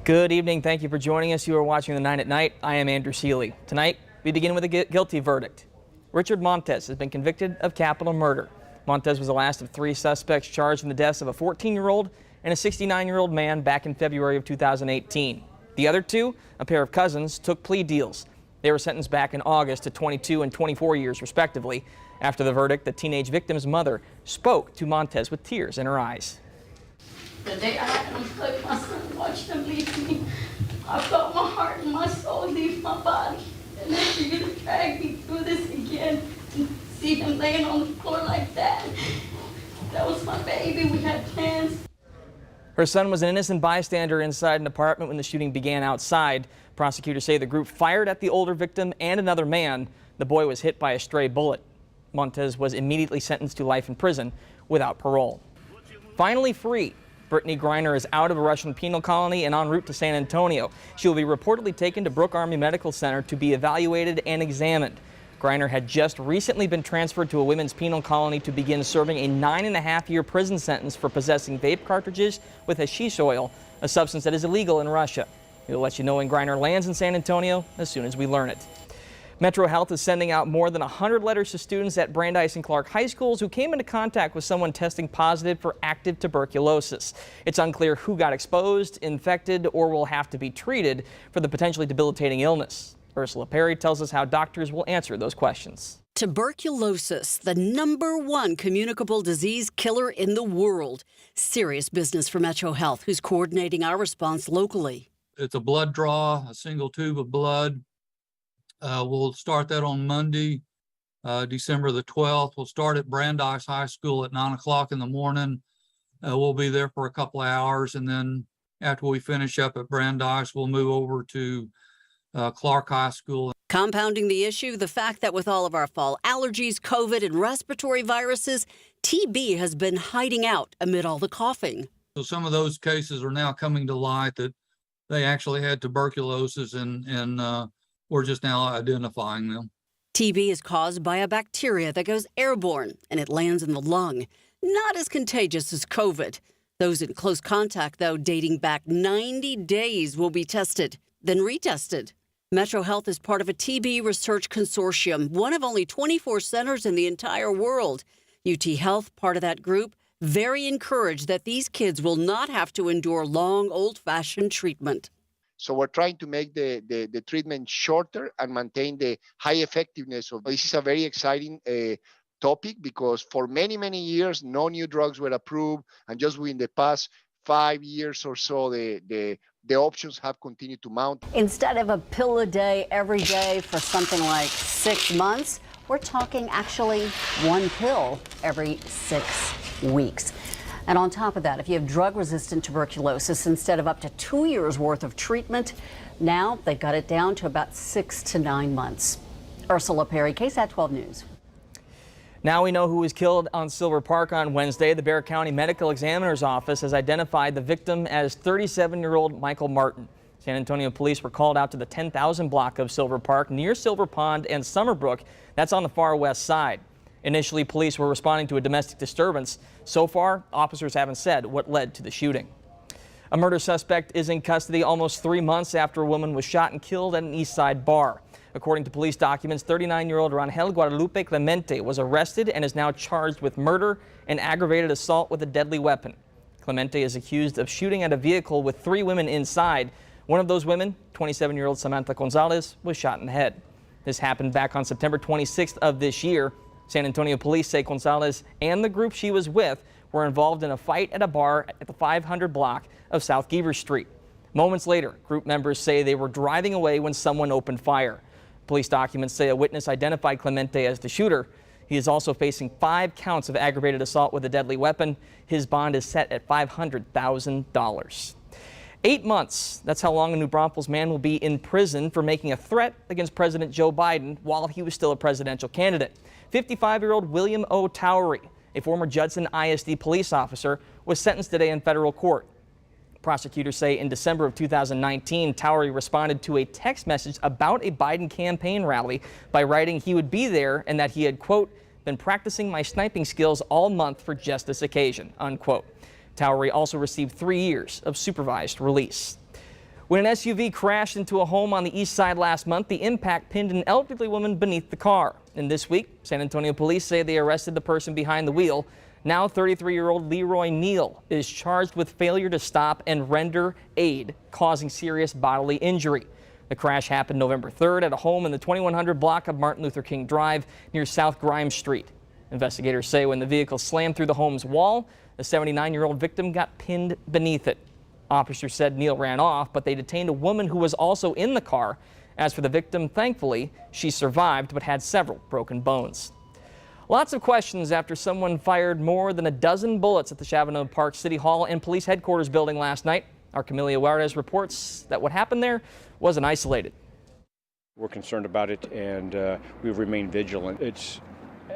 Good evening. Thank you for joining us. You are watching The 9 at Night. I am Andrew Seeley. Tonight, we begin with a guilty verdict. Richard Montes has been convicted of capital murder. Montes was the last of 3 suspects charged in the deaths of a 14-year-old and a 69-year-old man back in February of 2018. The other 2, a pair of cousins, took plea deals. They were sentenced back in August to 22 and 24 years, respectively. After the verdict, the teenage victim's mother spoke to Montes with tears in her eyes. The day I had him hug my son, watched him leave me, I felt my heart and my soul leave my body. And then for you to drag me through this again, and see him laying on the floor like that, that was my baby. We had plans. Her son was an innocent bystander inside an apartment when the shooting began outside. Prosecutors say the group fired at the older victim and another man. The boy was hit by a stray bullet. Montes was immediately sentenced to life in prison without parole. Finally free, Brittney Griner is out of a Russian penal colony and en route to San Antonio. She will be reportedly taken to Brooke Army Medical Center to be evaluated and examined. Griner had just recently been transferred to a women's penal colony to begin serving a 9.5-year prison sentence for possessing vape cartridges with hashish oil, a substance that is illegal in Russia. We'll let you know when Griner lands in San Antonio as soon as we learn it. Metro Health is sending out more than 100 letters to students at Brandeis and Clark high schools who came into contact with someone testing positive for active tuberculosis. It's unclear who got exposed, infected, or will have to be treated for the potentially debilitating illness. Ursula Perry tells us how doctors will answer those questions. Tuberculosis, the #1 communicable disease killer in the world. Serious business for Metro Health, who's coordinating our response locally. It's a blood draw, a single tube of blood. We'll start that on Monday, December the 12th. We'll start at Brandeis High School at 9 o'clock in the morning. We'll be there for a couple of hours, and then after we finish up at Brandeis, we'll move over to Clark High School. Compounding the issue, the fact that with all of our fall allergies, COVID, and respiratory viruses, TB has been hiding out amid all the coughing. So some of those cases are now coming to light that they actually had tuberculosis, and we're just now identifying them. TB is caused by a bacteria that goes airborne, and it lands in the lung. Not as contagious as COVID. Those in close contact, though, dating back 90 days will be tested, then retested. Metro Health is part of a TB research consortium, one of only 24 centers in the entire world. UT Health, part of that group, very encouraged that these kids will not have to endure long, old-fashioned treatment. So we're trying to make the treatment shorter and maintain the high effectiveness of this. Is a very exciting topic because for many, many years, no new drugs were approved. And just within the past 5 years or so, the options have continued to mount. Instead of a pill a day every day for something like 6 months, we're talking actually 1 pill every 6 weeks. And on top of that, if you have drug-resistant tuberculosis, instead of up to 2 years worth of treatment, now they've got it down to about 6 to 9 months. Ursula Perry, KSAT 12 News. Now we know who was killed on Silver Park on Wednesday. The Bexar County Medical Examiner's Office has identified the victim as 37-year-old Michael Martin. San Antonio police were called out to the 10,000 block of Silver Park near Silver Pond and Summerbrook. That's on the far west side. Initially, police were responding to a domestic disturbance. So far, officers haven't said what led to the shooting. A murder suspect is in custody almost 3 months after a woman was shot and killed at an east side bar. According to police documents, 39-year-old Rangel Guadalupe Clemente was arrested and is now charged with murder and aggravated assault with a deadly weapon. Clemente is accused of shooting at a vehicle with 3 women inside. One of those women, 27-year-old Samantha Gonzalez, was shot in the head. This happened back on September 26th of this year. San Antonio police say Gonzalez and the group she was with were involved in a fight at a bar at the 500 block of South Geaver Street. Moments later, group members say they were driving away when someone opened fire. Police documents say a witness identified Clemente as the shooter. He is also facing 5 counts of aggravated assault with a deadly weapon. His bond is set at $500,000. 8 months. That's how long a New Braunfels man will be in prison for making a threat against President Joe Biden while he was still a presidential candidate. 55-year-old William O. Towery, a former Judson ISD police officer, was sentenced today in federal court. Prosecutors say in December of 2019, Towery responded to a text message about a Biden campaign rally by writing he would be there and that he had, quote, been practicing my sniping skills all month for just this occasion, unquote. Towery also received 3 years of supervised release. When an SUV crashed into a home on the east side last month, the impact pinned an elderly woman beneath the car. And this week, San Antonio police say they arrested the person behind the wheel. Now 33-year-old Leroy Neal is charged with failure to stop and render aid, causing serious bodily injury. The crash happened November 3rd at a home in the 2100 block of Martin Luther King Drive near South Grimes Street. Investigators say when the vehicle slammed through the home's wall, the 79-year-old victim got pinned beneath it. Officers said Neal ran off, but they detained a woman who was also in the car. As for the victim, thankfully, she survived but had several broken bones. Lots of questions after someone fired more than a dozen bullets at the Chavano Park City Hall and Police Headquarters building last night. Our Camelia Juarez reports that what happened there wasn't isolated. We're concerned about it, and we've remained vigilant. It's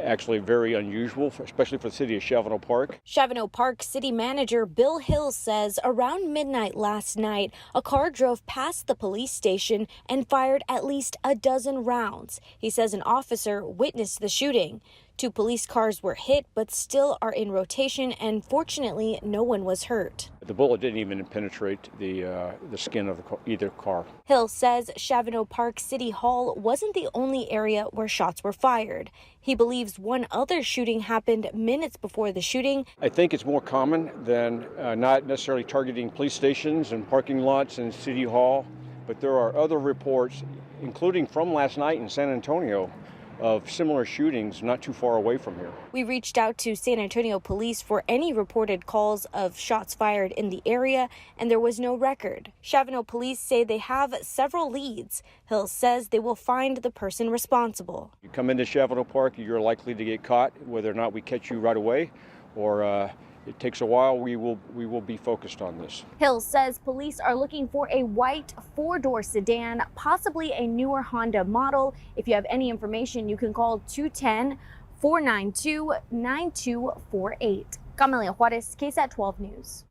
actually very unusual, especially for the city of Chavano Park. Chavano Park City Manager Bill Hill says around midnight last night, a car drove past the police station and fired at least a dozen rounds. He says an officer witnessed the shooting. 2 police cars were hit but still are in rotation, and fortunately no one was hurt. The bullet didn't even penetrate the skin of either car. Hill says Chavano Park City Hall wasn't the only area where shots were fired. He believes one other shooting happened minutes before the shooting. I think it's more common than not necessarily targeting police stations and parking lots and City Hall, but there are other reports, including from last night in San Antonio, of similar shootings not too far away from here. We reached out to San Antonio police for any reported calls of shots fired in the area, and there was no record. Chavano police say they have several leads. Hill says they will find the person responsible. You come into Chavano Park, you're likely to get caught, whether or not we catch you right away or it takes a while. We will be focused on this. Hill says police are looking for a white 4-door sedan, possibly a newer Honda model. If you have any information, you can call 210-492-9248. Camelia Juarez, KSAT 12 News.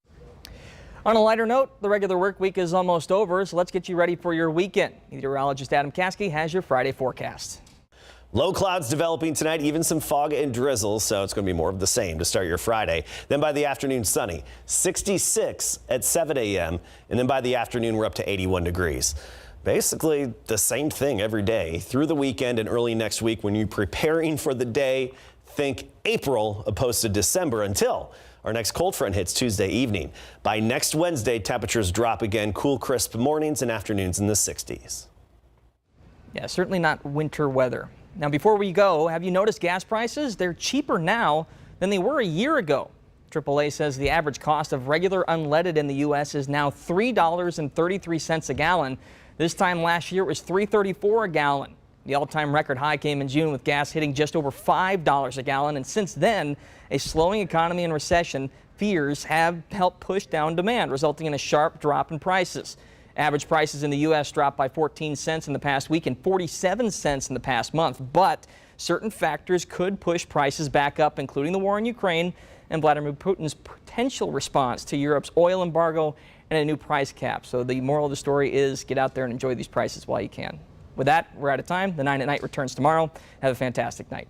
On a lighter note, the regular work week is almost over, so let's get you ready for your weekend. Meteorologist Adam Caskey has your Friday forecast. Low clouds developing tonight, even some fog and drizzle, so it's going to be more of the same to start your Friday. Then by the afternoon, sunny, 66 at 7 a.m. And then by the afternoon, we're up to 81 degrees. Basically the same thing every day through the weekend and early next week. When you're preparing for the day, think April opposed to December until our next cold front hits Tuesday evening. By next Wednesday, temperatures drop again, cool, crisp mornings and afternoons in the 60s. Yeah, certainly not winter weather. Now, before we go, have you noticed gas prices? They're cheaper now than they were a year ago. AAA says the average cost of regular unleaded in the U.S. is now $3.33 a gallon. This time last year, it was $3.34 a gallon. The all-time record high came in June with gas hitting just over $5 a gallon. And since then, a slowing economy and recession fears have helped push down demand, resulting in a sharp drop in prices. Average prices in the U.S. dropped by 14 cents in the past week and 47 cents in the past month. But certain factors could push prices back up, including the war in Ukraine and Vladimir Putin's potential response to Europe's oil embargo and a new price cap. So the moral of the story is get out there and enjoy these prices while you can. With that, we're out of time. The 9 at Night returns tomorrow. Have a fantastic night.